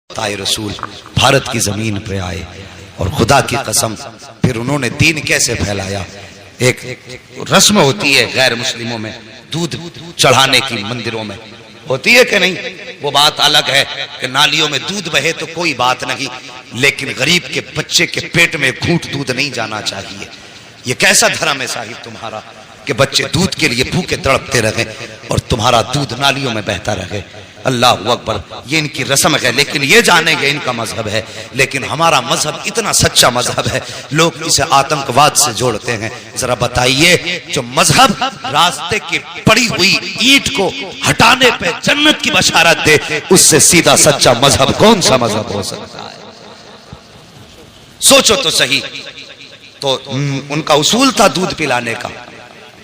ताए रसूल भारत की जमीन पे आए और खुदा की कसम फिर उन्होंने दीन कैसे फैलाया। एक रस्म होती है गैर मुस्लिमों में, दूध चढ़ाने की मंदिरों में होती है कि नहीं, वो बात अलग है कि नालियों में दूध बहे तो कोई बात नहीं, लेकिन गरीब के बच्चे के पेट में घूंट दूध नहीं जाना चाहिए। ये कैसा धर्म है साहिब तुम्हारा कि बच्चे दूध के लिए भूखे तड़पते रहे और तुम्हारा दूध नालियों में बहता रहे। अल्लाह अकबर, ये इनकी रस्म है, लेकिन ये जानेंगे इनका मजहब है। लेकिन हमारा मजहब इतना सच्चा मजहब है, लोग इसे आतंकवाद से जोड़ते हैं। जरा बताइए, जो मजहब रास्ते की पड़ी हुई ईंट को हटाने पे जन्नत की बशारत दे, उससे सीधा सच्चा मजहब कौन सा मजहब हो सकता है? सोचो तो सही। तो उनका उसूल था दूध पिलाने का,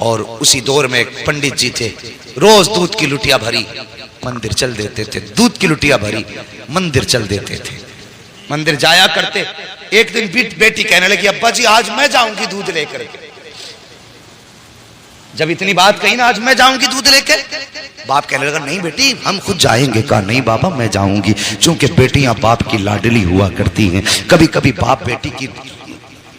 और उसी दौर में एक पंडित जी थे, रोज दूध की लुटिया भरी मंदिर चल देते थे, दूध की लुटिया भरी मंदिर चल देते थे, मंदिर जाया करते। एक दिन बेटी कहने लगी, अब्बा जी आज मैं जाऊंगी दूध लेकर। जब इतनी बात कही ना, आज मैं जाऊंगी दूध लेकर, बाप कहने लगा नहीं बेटी हम खुद जाएंगे। कहा नहीं बाबा मैं जाऊंगी, क्योंकि बेटियां बाप की लाडली हुआ करती हैं। कभी कभी बाप बेटी की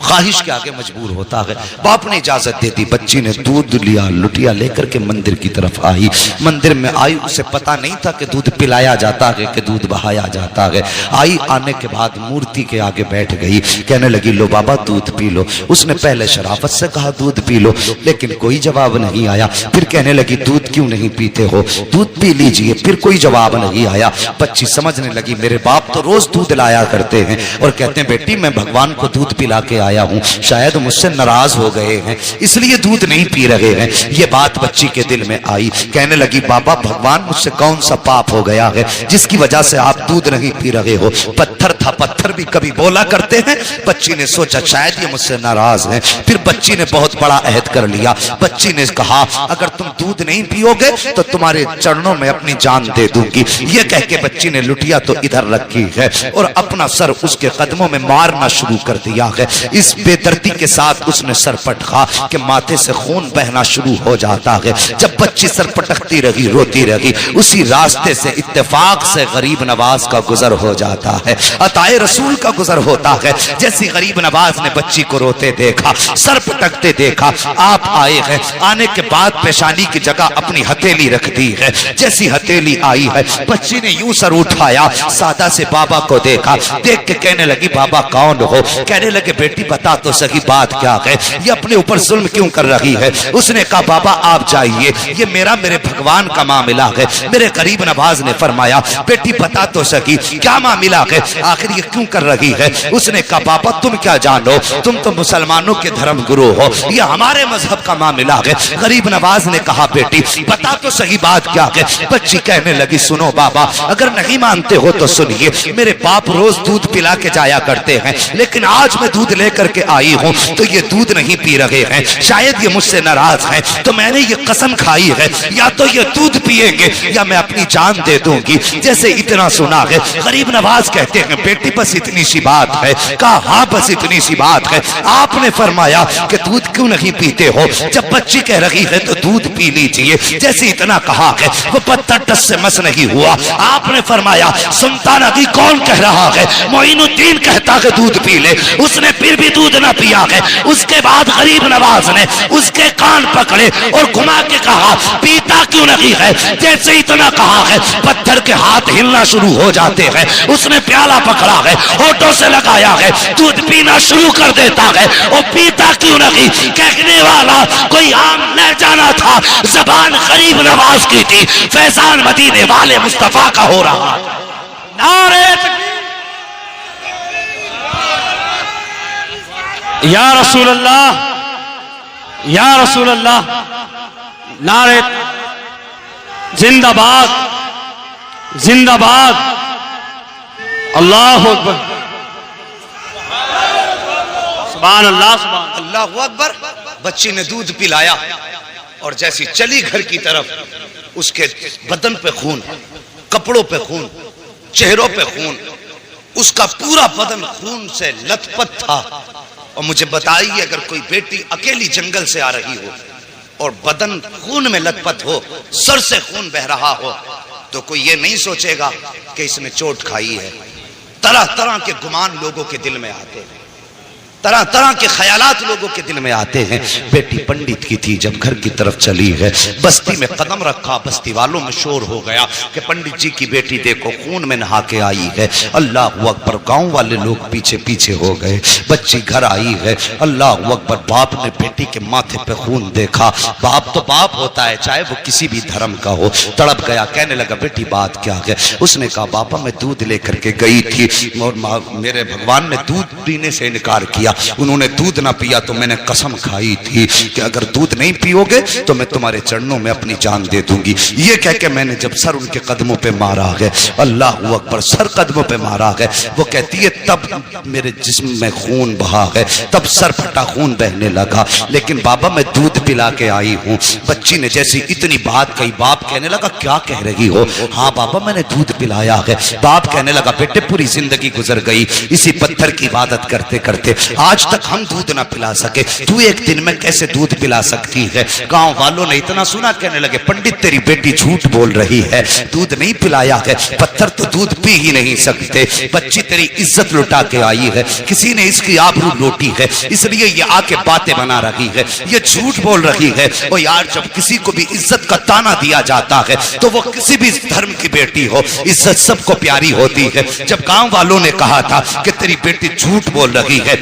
ख्वाहिश के आगे मजबूर होता है। बाप ने इजाजत दे दी, बच्ची ने दूध लिया, लुटिया लेकर के मंदिर की तरफ आई। मंदिर में आई, उसे पता नहीं था कि दूध पिलाया जाता है कि दूध बहाया जाता है। आई, आने के बाद मूर्ति के आगे बैठ गई, कहने लगी लो बाबा दूध पी लो। उसने पहले शराफत से कहा दूध पी लो, लेकिन कोई जवाब नहीं आया। फिर कहने लगी दूध क्यों नहीं पीते हो, दूध पी लीजिए। फिर कोई जवाब नहीं आया। बच्ची समझने लगी मेरे बाप तो रोज दूध लाया करते हैं और कहते हैं बेटी मैं भगवान को दूध पिला के आया हूं, शायद मुझसे नाराज हो गए हैं इसलिए दूध नहीं पी रहे हैं। ये बात बच्ची के दिल में आई। कहने लगी बाबा भगवान मुझसे कौन सा पाप हो गया है जिसकी वजह से आप दूध नहीं पी रहे हो। पत्थर था, पत्थर भी कभी बोला करते हैं। बच्ची ने सोचा शायद ये मुझसे नाराज है। फिर बच्ची ने बहुत बड़ा अहद कर लिया। बच्ची ने कहा अगर तुम दूध नहीं पियोगे तो तुम्हारे चरणों में अपनी जान दे दूंगी। ये कह के बच्ची ने लुटिया तो इधर रखी है और अपना सर उसके कदमों में मारना शुरू कर दिया है। इस बेदर्दी के साथ उसने सर पटका कि माथे से खून बहना शुरू हो जाता है। जब बच्ची सर पटकती रही, रोती रही, उसी रास्ते से इत्तेफाक से गरीब नवाज का गुजर हो जाता है, अताए रसूल का गुजर होता है। जैसी गरीब नवाज ने बच्ची को रोते देखा, सर पटकते देखा, आप आए हैं। आने के बाद पेशानी की जगह अपनी हथेली रख दी है। जैसी हथेली आई है, बच्ची ने यूं सर उठाया, सादा से बाबा को देखा। देख के कहने लगी बाबा कौन हो। कहने लगे बेटी बता तो सही बात क्या है, ये अपने ऊपर जुल्म क्यों कर रही है। उसने कहा बाबा आप जाइए, ये मेरे भगवान का मामला है। मेरे गरीब नवाज ने फरमाया बेटी बता तो सही क्या मामला है, आखिर ये क्यों कर रही है। उसने कहा बाबा तुम क्या जानो, तुम तो मुसलमानों के धर्म गुरु हो, ये हमारे मजहब का मामला है। गरीब नवाज ने कहा बेटी बता तो सही बात क्या है। बच्ची कहने लगी सुनो बाबा अगर नहीं मानते हो तो सुनिए, मेरे बाप रोज दूध पिला के जाया करते हैं, लेकिन आज मैं दूध लेकर के आई हूं तो ये दूध नहीं पी रहे हैं, शायद ये मुझसे नाराज हैं। तो मैंने ये कसम खाई है या तो ये दूध पिएंगे या मैं अपनी जान दे दूंगी। जैसे इतना सुना है, गरीब नवाज कहते हैं बेटी बस इतनी सी बात है। कहा हाँ बस इतनी सी बात है। आपने फरमाया कि दूध क्यों नहीं पीते हो। जब बच्ची कह रही है तो दूध पी लीजिए, जैसे इतना कहा है वो पत्थर टस से मस नहीं हुआ। आपने फरमाया सुनता नहीं कौन कह रहा है, मोइनुद्दीन कहता है दूध पी ले, उसने फिर भी दूध ना पिया है। उसके बाद गरीब नवाज ने उसके कान पकड़े और घुमा के कहा पीता क्यों नहीं है। जैसे इतना कहा है पत्थर के हाथ हिलना शुरू हो जाते हैं। उसने प्याला पकड़ा है, होठों से लगाया है, दूध पीना शुरू कर देता है। और पीता क्यों नहीं, कहने वाला कोई आम न जाना था, जबान गरीब नवाज की थी। फैजान मदीने वाले मुस्तफा का हो रहा। नारे या रसूल अल्लाह, या रसूल अल्लाह, नारे जिंदाबाद, जिंदाबाद, अल्लाह अकबर, सुभान अल्लाह, सुभान अल्लाह अकबर। बच्ची ने दूध पिलाया और जैसी चली घर की तरफ, उसके बदन पे खून, कपड़ों पे खून, चेहरों पे खून, उसका पूरा बदन खून से लथपथ था। और मुझे बताइए अगर कोई बेटी अकेली जंगल से आ रही हो और बदन खून में लथपथ हो, सर से खून बह रहा हो, तो कोई ये नहीं सोचेगा कि इसने चोट खाई है। तरह तरह के गुमान लोगों के दिल में आते हैं, तरह तरह के ख्यालात लोगों के दिल में आते हैं। बेटी पंडित की थी, जब घर की तरफ चली है, बस्ती में कदम रखा, बस्ती वालों में शोर हो गया कि पंडित जी की बेटी देखो खून में नहा के आई है। अल्लाह अकबर, गांव वाले लोग पीछे पीछे हो गए। बच्ची घर आई है, अल्लाह अकबर, बाप ने बेटी के माथे पे खून देखा। बाप तो बाप होता है, चाहे वो किसी भी धर्म का हो। तड़प गया, कहने लगा बेटी बात क्या है? उसने कहा बापा मैं दूध लेकर के गई थी और मेरे भगवान ने दूध पीने से इनकार किया। उन्होंने दूध ना पिया तो मैंने कसम खाई थी कि अगर दूध नहीं पियोगे तो मैं तुम्हारे चरणों में अपनी जान दे दूंगी। ये कह के मैंने जब सर उनके कदमों पे मारा है, अल्लाह अकबर, सर कदमों पे मारा है, वो कहती है तब मेरे जिस्म में खून बहा है, तब सर फटा खून बहने लगा। लेकिन बाबा मैं दूध पिला के आई हूँ। बच्ची ने जैसी इतनी बात कही, बाप कहने लगा क्या कह रही हो? हाँ बाबा मैंने दूध पिलाया है। बाप कहने लगा बेटे पूरी जिंदगी गुजर गई इसी पत्थर की इबादत करते करते, आज तक हम दूध ना पिला सके, तू एक दिन में कैसे दूध पिला सकती है? गांव वालों ने इतना सुना, कहने लगे पंडित तेरी बेटी झूठ बोल रही है, दूध नहीं पिलाया है, पत्थर तो दूध पी ही नहीं सकते। बच्ची तेरी इज्जत लुटा के आई है, किसी ने इसकी आबरू लूटी है, इसलिए ये आके बातें बना रही है, ये झूठ बोल रही है। और यार जब किसी को भी इज्जत का ताना दिया जाता है तो वो किसी भी धर्म की बेटी हो, इज्जत सबको प्यारी होती है। जब गांव वालों ने कहा था कि तेरी बेटी झूठ बोल रही है,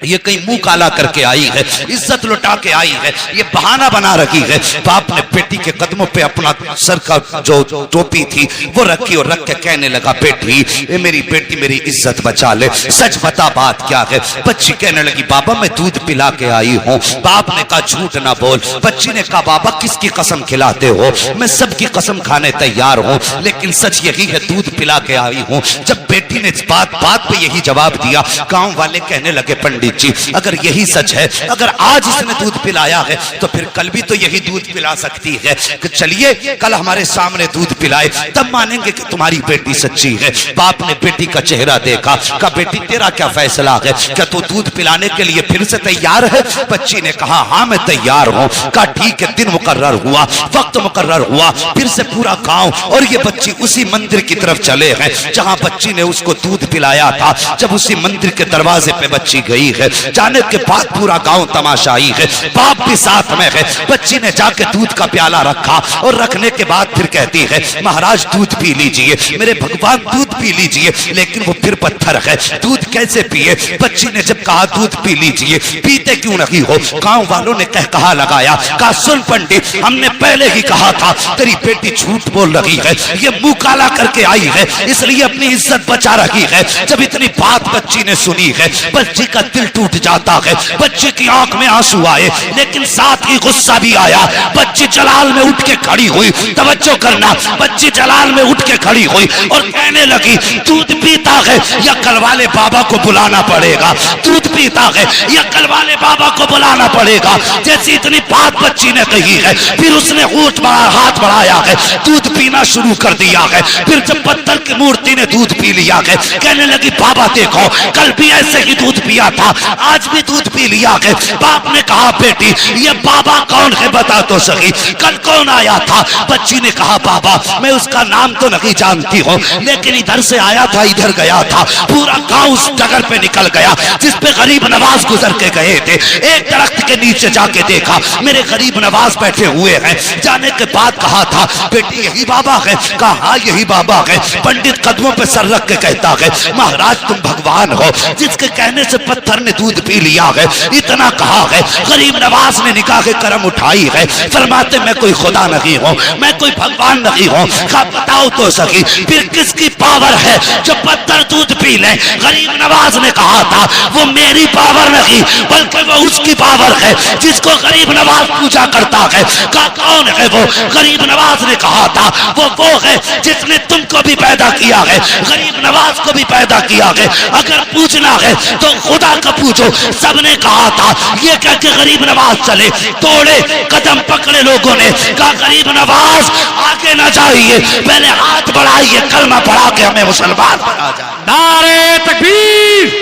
ये कहीं मुंह काला करके आई है, इज्जत लुटा के आई है, ये बहाना बना रही है, बाप ने बेटी के कदमों पे अपना सर का जो टोपी थी वो रखी और रख के कहने लगा बेटी ये मेरी बेटी मेरी इज्जत बचा ले, सच बता बात क्या है? बच्ची कहने लगी बाबा मैं दूध पिला के आई हूँ। बाप ने कहा झूठ ना बोल। बच्ची ने कहा बाबा किसकी कसम खिलाते हो? मैं सबकी कसम खाने तैयार हूँ, लेकिन सच यही है दूध पिला के आई हूँ। जब बेटी ने बात बात पे यही जवाब दिया, गांव वाले कहने लगे पंडित जी अगर यही सच है, अगर आज इसने दूध पिलाया है तो फिर कल भी तो यही दूध पिला सकती है। कि चलिए कल हमारे सामने दूध पिलाए तब मानेंगे कि तुम्हारी बेटी सच्ची है। बाप ने बेटी का चेहरा देखा, कहा बेटी तेरा क्या फैसला है, क्या तू दूध पिलाने के लिए फिर से तैयार है? बच्ची ने कहा हाँ मैं तैयार हूँ। कहा ठीक है। दिन मुकर्रर हुआ, वक्त मुकर्रर हुआ, फिर से पूरा गांव और ये बच्ची उसी मंदिर की तरफ चले हैं जहां बच्ची ने उसको दूध पिलाया था। जब उसी मंदिर के दरवाजे पे बच्ची गई है, जाने के बाद पूरा गांव तमाशाई है, बाप भी साथ में है। बच्ची ने जाके दूध का प्याला रखा और रखने के बाद फिर कहती है महाराज दूध पी लीजिए, मेरे भगवान दूध पी लीजिए। लेकिन वो फिर पत्थर है, दूध कैसे पिए? बच्ची ने जब कहा दूध पी लीजिए, पीते क्यों नहीं हो? गांव वालों ने कहा लगाया, कहा सुन पंडित हमने पहले ही कहा था तेरी बेटी झूठ बोल रही है, ये मुंह काला करके आई है इसलिए अपनी इज्जत बचा रही है। जब इतनी बात बच्ची ने सुनी है, बच्ची का दिल टूट जाता है, बच्ची की आंख में आंसू आए, लेकिन साथ ही गुस्सा भी आया। बच्ची जलाल में उठ के खड़ी हुई, तवज्जो करना, बच्ची जलाल में उठ के खड़ी हुई और कहने लगी दूध पीता है या कल वाले बाबा को बुलाना पड़ेगा, दूध पीता है या कल वाले बाबा को बुलाना पड़ेगा। जैसी इतनी बात बच्ची ने कही है, फिर उसने हाथ बढ़ाया है, दूध पीना शुरू कर दिया है। फिर जब पत्थर की मूर्ति ने दूध पी लिया है, कहने लगी बाबा देखो कल भी ऐसे ही दूध पिया था, आज भी दूध पी लिया है। बाप ने कहा बेटी ये बाबा कौन है बता तो सही, कल कौन आया था? बच्ची ने कहा बाबा मैं उसका नाम तो नहीं जानती हूँ, लेकिन इधर से आया था इधर गया था, पूरा गांव उस डगर पे निकल गया जिस पे गरीब नवाज गुजर के गए थे। एक दरख्त के नीचे जाके देखा मेरे गरीब नवाज बैठे हुए हैं। जाने के बाद कहा था बेटी यही बाबा है? कहा हाँ यही बाबा है। पंडित कदमों पे सर रख के कहता है महाराज तुम भगवान हो, जिसके कहने से पत्थर ने दूध पी लिया है, इतना कहा है। गरीब नवाज ने निकाह करम उठाई है, फरमाते मैं कोई खुदा नहीं हूँ, मैं कोई भगवान नहीं हूँ। कहा बताओ तो सही फिर किसकी पावर है जो पत्थर दूध पी ले? गरीब नवाज ने कहा था वो मेरी पावर नहीं बल्कि वो उसकी पावर है जिसको गरीब नवाज पूजा करता है। कहा कौन है वो? गरीब नवाज ने कहा था वो है जिसने तुमको भी पैदा किया है, गरीब नवाज को भी पैदा किया है। अगर पूछना है तो खुदा का पूछो। सबने कहा था ये कह के गरीब नवाज चले, तोड़े कदम पकड़े लोगों ने, कहा गरीब नवाज आगे ना जाइए, पहले हाथ बढ़ाइए, कलमा पढ़ा के हमें मुसलमान बना जाए। नारे तकबीर,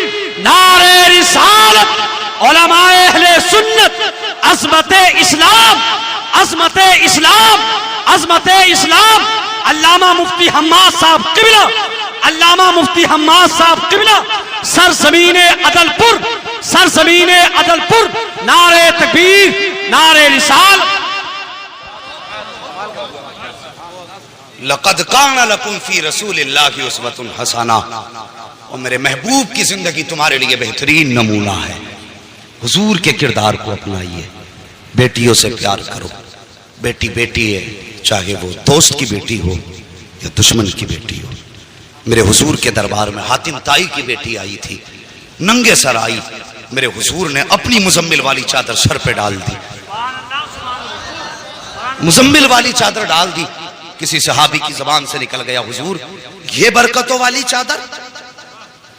नारे रिसालत, उलमाए अहले सुन्नत, अज़मते इस्लाम, अज़मते इस्लाम, अज़मते इस्लाम। अल्लामा मुफ्ती हम्माद साहब किबला अल्लामा मुफ्ती हम्माद साहब किबला सरजमीने अदलपुर, सरजमीने अदलपुर, नारे तकबीर, नारे रिसाल। लक़द काना लकुम फी रसूलिल्लाहि उस्वतुन हसना, और मेरे महबूब की जिंदगी तुम्हारे लिए बेहतरीन नमूना है। हुजूर के किरदार को अपनाइए, बेटियों से प्यार करो। बेटी बेटी है, चाहे वो दोस्त की बेटी हो या दुश्मन की बेटी हो। मेरे हुजूर के दरबार में हातिम ताई की बेटी आई थी, नंगे सर आई। मेरे हुजूर ने अपनी मुजम्मिल वाली चादर सर पे डाल दी, मुजम्मिल वाली चादर डाल दी। किसी सहाबी की जबान से निकल गया, हुजूर ये बरकतों वाली चादर,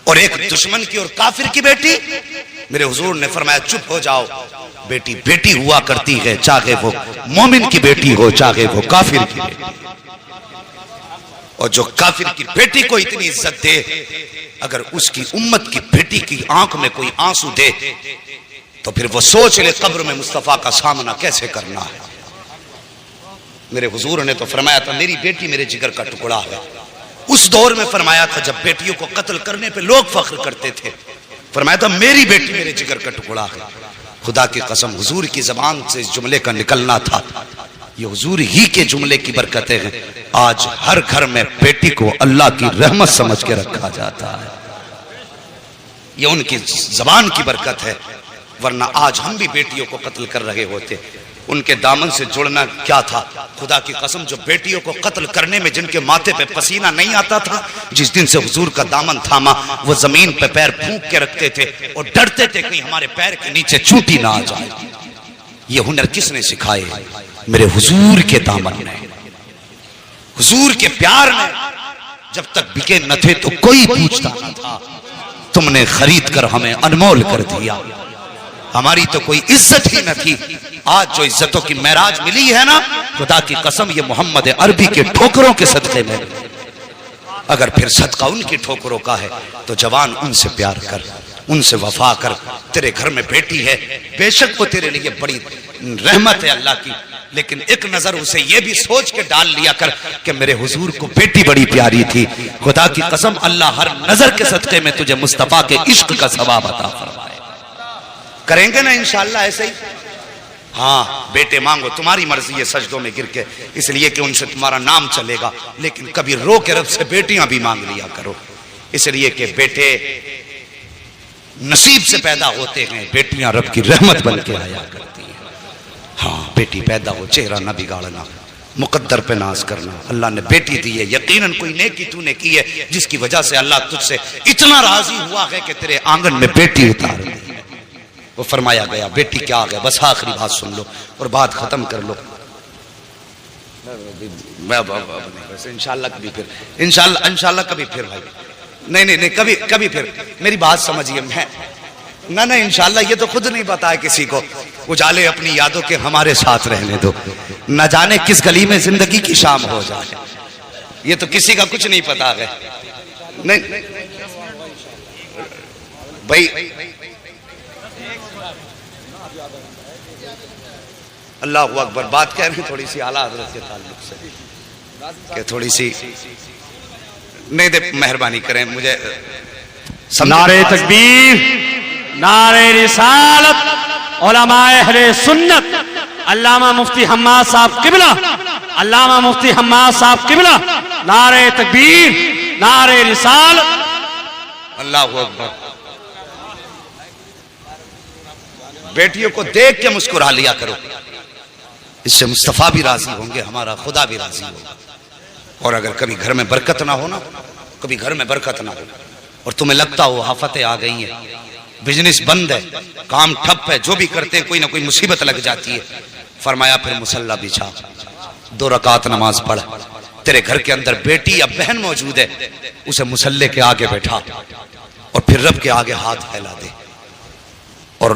और एक दुश्मन की और काफिर की बेटी। मेरे हुजूर ने फरमाया चुप हो जाओ, बेटी बेटी हुआ करती है, चाहे वो मोमिन की बेटी हो चाहे वो काफिर की बेटी। और जो काफिर की बेटी को इतनी इज्जत दे, अगर उसकी उम्मत की बेटी की आंख में कोई आंसू दे तो फिर वो सोच ले कब्र में मुस्तफा का सामना कैसे करना है। मेरे हुजूर ने तो फरमाया था मेरी बेटी मेरे जिगर का टुकड़ा है। उस दौर में फरमाया था जब बेटियों को कत्ल करने पे लोग फख्र करते थे, फरमाया था मेरी बेटी मेरे जिगर का टुकड़ा है। खुदा की कसम हुजूर की जबान से इस जुमले का निकलना था, ये हुजूर ही के जुमले की बरकतें हैं। आज हर घर में बेटी को अल्लाह की रहमत समझ के रखा जाता है, ये उनकी जबान की बरकत है। वरना आज हम भी बेटियों को कत्ल कर रहे होते। उनके दामन से जुड़ना क्या था। खुदा की कसम जो बेटियों को कत्ल करने में जिनके माथे पे पसीना नहीं आता था, जिस दिन से हुजूर का दामन थामा, वो जमीन पे पैर फूंक के रखते थे और डरते थे कहीं हमारे पैर के नीचे चूंटी ना आ जाए। ये हुनर किसने सिखाए? मेरे हुजूर के दामन ने, हुजूर के प्यार ने। जब तक बिके न थे तो कोई पूछता न था, तुमने खरीद कर हमें अनमोल कर दिया। हमारी तो कोई इज्जत ही न थी। आज जो इज्जतों की महराज मिली है ना, खुदा की कसम ये मोहम्मद अरबी के ठोकरों के सदक़े में। अगर फिर सदका उनकी ठोकरों का है तो जवान उनसे प्यार कर, उनसे वफा कर। तेरे घर में बेटी है, बेशक वो तेरे लिए बड़ी रहमत है अल्लाह की, लेकिन एक नजर उसे ये भी सोच के डाल लिया कर कि मेरे हुजूर को बेटी बड़ी प्यारी थी। खुदा की कसम अल्लाह हर नजर के सदक़े में तुझे मुस्तफा के इश्क का सवाब अता फरमाए। करेंगे ना इंशाअल्लाह ऐसे ही। हाँ बेटे मांगो, तुम्हारी मर्जी है सजदों में गिर के, इसलिए कि उनसे तुम्हारा नाम चलेगा। लेकिन कभी रो के रब से बेटियां भी मांग लिया करो, इसलिए कि बेटे नसीब से पैदा होते हैं, बेटियां रब की रहमत बन के आया करती हैं। हाँ बेटी पैदा हो, चेहरा ना बिगाड़ना, मुकद्दर पे नाज करना। अल्लाह ने बेटी दी है, यकीनन कोई नेकी तूने की है जिसकी वजह से अल्लाह तुझसे इतना राजी हुआ है कि तेरे आंगन में बेटी उतार दी। वो फरमाया गया बेटी क्या आ गया। बस आखिरी बात सुन लो और बात खत्म कर लो। इंशाल्लाह कभी फिर, इंशाल्लाह कभी फिर भाई। नहीं कभी फिर मेरी बात समझिए। मैं ना इंशाल्लाह ये तो खुद नहीं पता है किसी को। उजाले अपनी यादों के हमारे साथ रहने दो, न जाने किस गली में जिंदगी की शाम हो जाए, ये तो किसी का कुछ नहीं पता है। नहीं भाई अल्लाह अकबर। बात कह रहे हैं थोड़ी सी आला हजरत के ताल्लुक से कि थोड़ी सी नहीं दे, मेहरबानी करें मुझे। नारे तकबीर, नारे रिसालत, उलमाए अहले सुन्नत, अल्लामा मुफ्ती हम्माद साहब किबला, अल्लामा मुफ्ती हम्माद साहब किबला, नारे तकबीर, नारे रिसालत, अल्लाह अकबर। बेटियों को देख के मुस्कुरा लिया करो, इससे मुस्तफा भी राजी होंगे, हमारा खुदा भी राजी होगा। और अगर कभी घर में बरकत ना हो ना, कभी घर में बरकत ना हो और तुम्हें लगता हो आफतें आ गई हैं, बिजनेस बंद है, काम ठप है, जो भी करते हैं कोई ना कोई मुसीबत लग जाती है, फरमाया फिर मुसल्ला बिछा, 2 रकात नमाज पढ़। तेरे घर के अंदर बेटी या बहन मौजूद है, उसे मुसल्ले के आगे बैठा और फिर रब के आगे हाथ फैला दे और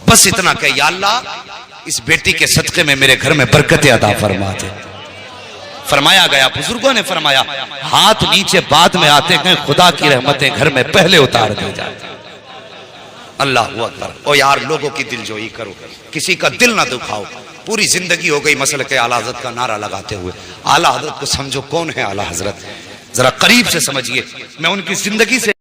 बस इतना कह, या अल्लाह इस बेटी के सदक़े में मेरे घर में बरकतें अता फरमा दे। फरमाया गया, बुजुर्गों ने फरमाया, हाथ नीचे बाद में आते हैं, खुदा की रहमतें घर में पहले उतार दी जाती। अल्लाह अकबर। ओ यार लोगों की दिलजोई करो, किसी का दिल ना दुखाओ। पूरी जिंदगी हो गई मसल के आला हजरत का नारा लगाते हुए। आला हजरत को समझो कौन है आला हजरत। जरा करीब से समझिए, मैं उनकी जिंदगी से